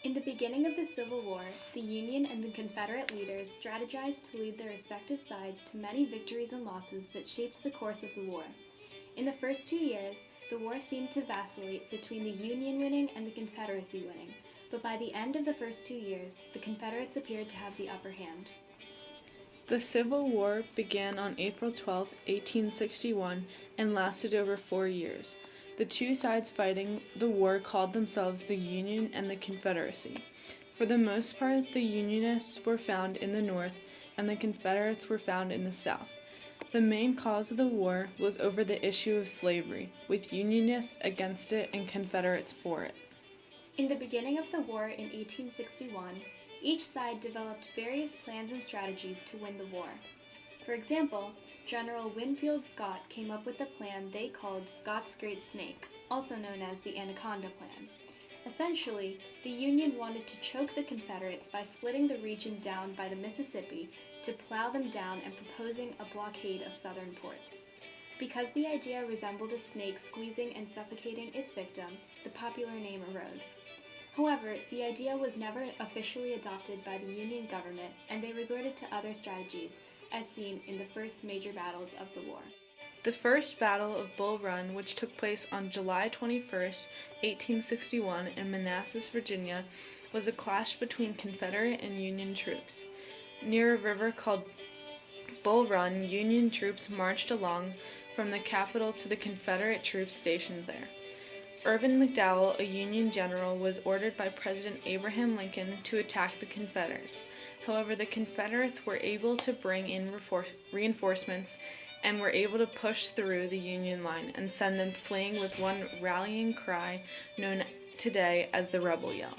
In the beginning of the Civil War, the Union and the Confederate leaders strategized to lead their respective sides to many victories and losses that shaped the course of the war. In the first 2 years, the war seemed to vacillate between the Union winning and the Confederacy winning, but by the end of the first 2 years, the Confederates appeared to have the upper hand. The Civil War began on April 12, 1861, and lasted over 4 years. The two sides fighting the war called themselves the Union and the Confederacy. For the most part, the Unionists were found in the North, and the Confederates were found in the South. The main cause of the war was over the issue of slavery, with Unionists against it and Confederates for it. In the beginning of the war in 1861, each side developed various plans and strategies to win the war. For example, General Winfield Scott came up with a plan they called Scott's Great Snake, also known as the Anaconda Plan. Essentially, the Union wanted to choke the Confederates by splitting the region down by the Mississippi to plow them down and proposing a blockade of southern ports. Because the idea resembled a snake squeezing and suffocating its victim, the popular name arose. However, the idea was never officially adopted by the Union government, and they resorted to other strategies, as seen in the first major battles of the war. The first Battle of Bull Run, which took place on July 21, 1861, in Manassas, Virginia, was a clash between Confederate and Union troops. Near a river called Bull Run, Union troops marched along from the capital to the Confederate troops stationed there. Irvin McDowell, a Union general, was ordered by President Abraham Lincoln to attack the Confederates. However, the Confederates were able to bring in reinforcements and were able to push through the Union line and send them fleeing with one rallying cry known today as the Rebel Yell.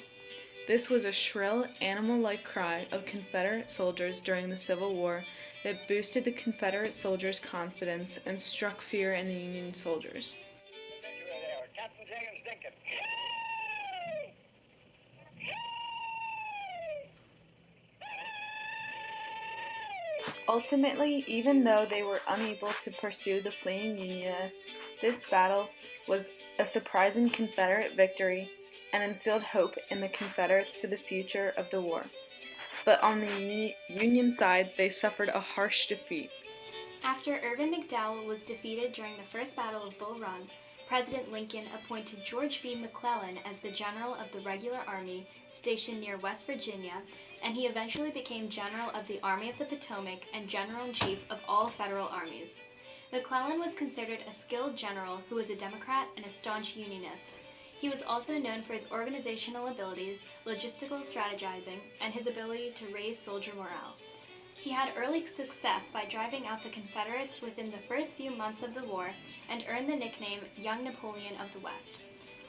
This was a shrill, animal-like cry of Confederate soldiers during the Civil War that boosted the Confederate soldiers' confidence and struck fear in the Union soldiers. Ultimately, even though they were unable to pursue the fleeing Unionists, this battle was a surprising Confederate victory and instilled hope in the Confederates for the future of the war. But on the Union side, they suffered a harsh defeat. After Irvin McDowell was defeated during the First Battle of Bull Run, President Lincoln appointed George B. McClellan as the general of the regular army stationed near West Virginia, and he eventually became general of the Army of the Potomac and general-in-chief of all federal armies. McClellan was considered a skilled general who was a Democrat and a staunch Unionist. He was also known for his organizational abilities, logistical strategizing, and his ability to raise soldier morale. He had early success by driving out the Confederates within the first few months of the war and earned the nickname Young Napoleon of the West.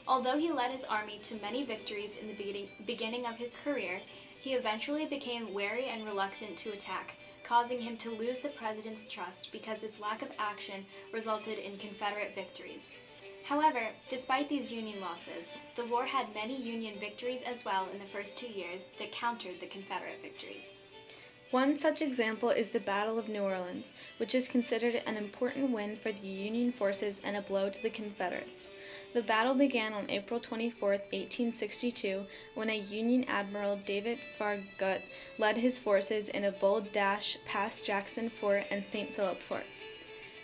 Although he led his army to many victories in the beginning of his career, he eventually became wary and reluctant to attack, causing him to lose the president's trust because his lack of action resulted in Confederate victories. However, despite these Union losses, the war had many Union victories as well in the first 2 years that countered the Confederate victories. One such example is the Battle of New Orleans, which is considered an important win for the Union forces and a blow to the Confederates. The battle began on April 24, 1862, when a Union admiral, David Farragut, led his forces in a bold dash past Jackson Fort and St. Philip Fort.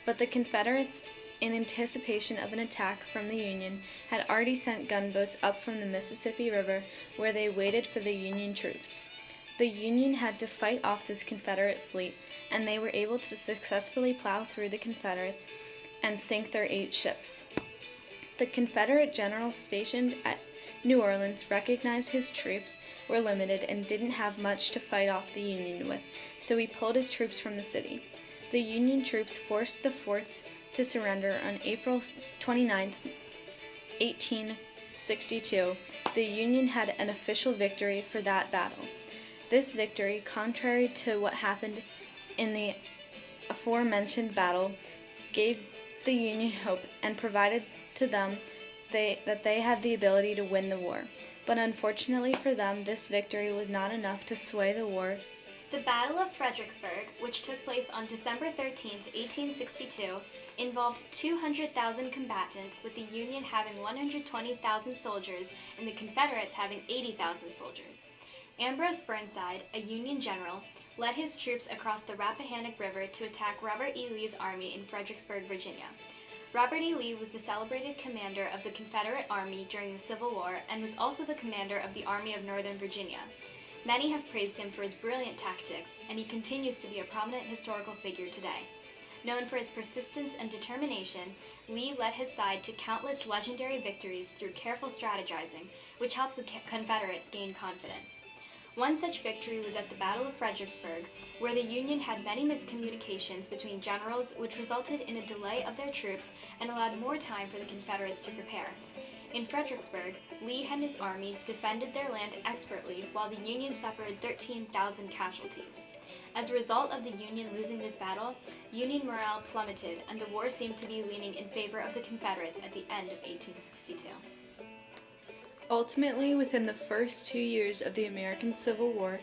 But the Confederates, in anticipation of an attack from the Union, had already sent gunboats up from the Mississippi River, where they waited for the Union troops. The Union had to fight off this Confederate fleet, and they were able to successfully plow through the Confederates and sink their 8 ships. The Confederate general stationed at New Orleans recognized his troops were limited and didn't have much to fight off the Union with, so he pulled his troops from the city. The Union troops forced the forts to surrender on April 29, 1862. The Union had an official victory for that battle. This victory, contrary to what happened in the aforementioned battle, gave the Union hope and provided to them that they had the ability to win the war. But unfortunately for them, this victory was not enough to sway the war The Battle of Fredericksburg, which took place on December 13, 1862, involved 200,000 combatants, with the Union having 120,000 soldiers and the Confederates having 80,000 soldiers. Ambrose Burnside, a Union general, led his troops across the Rappahannock River to attack Robert E. Lee's army in Fredericksburg, Virginia. Robert E. Lee was the celebrated commander of the Confederate Army during the Civil War and was also the commander of the Army of Northern Virginia. Many have praised him for his brilliant tactics, and he continues to be a prominent historical figure today. Known for his persistence and determination, Lee led his side to countless legendary victories through careful strategizing, which helped the Confederates gain confidence. One such victory was at the Battle of Fredericksburg, where the Union had many miscommunications between generals, which resulted in a delay of their troops and allowed more time for the Confederates to prepare. In Fredericksburg, Lee and his army defended their land expertly, while the Union suffered 13,000 casualties. As a result of the Union losing this battle, Union morale plummeted, and the war seemed to be leaning in favor of the Confederates at the end of 1862. Ultimately, within the first 2 years of the American Civil War,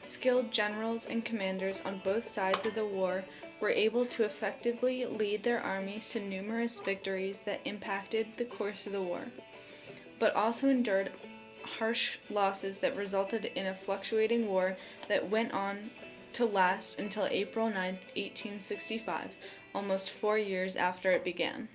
skilled generals and commanders on both sides of the war were able to effectively lead their armies to numerous victories that impacted the course of the war, but also endured harsh losses that resulted in a fluctuating war that went on to last until April 9, 1865, almost 4 years after it began.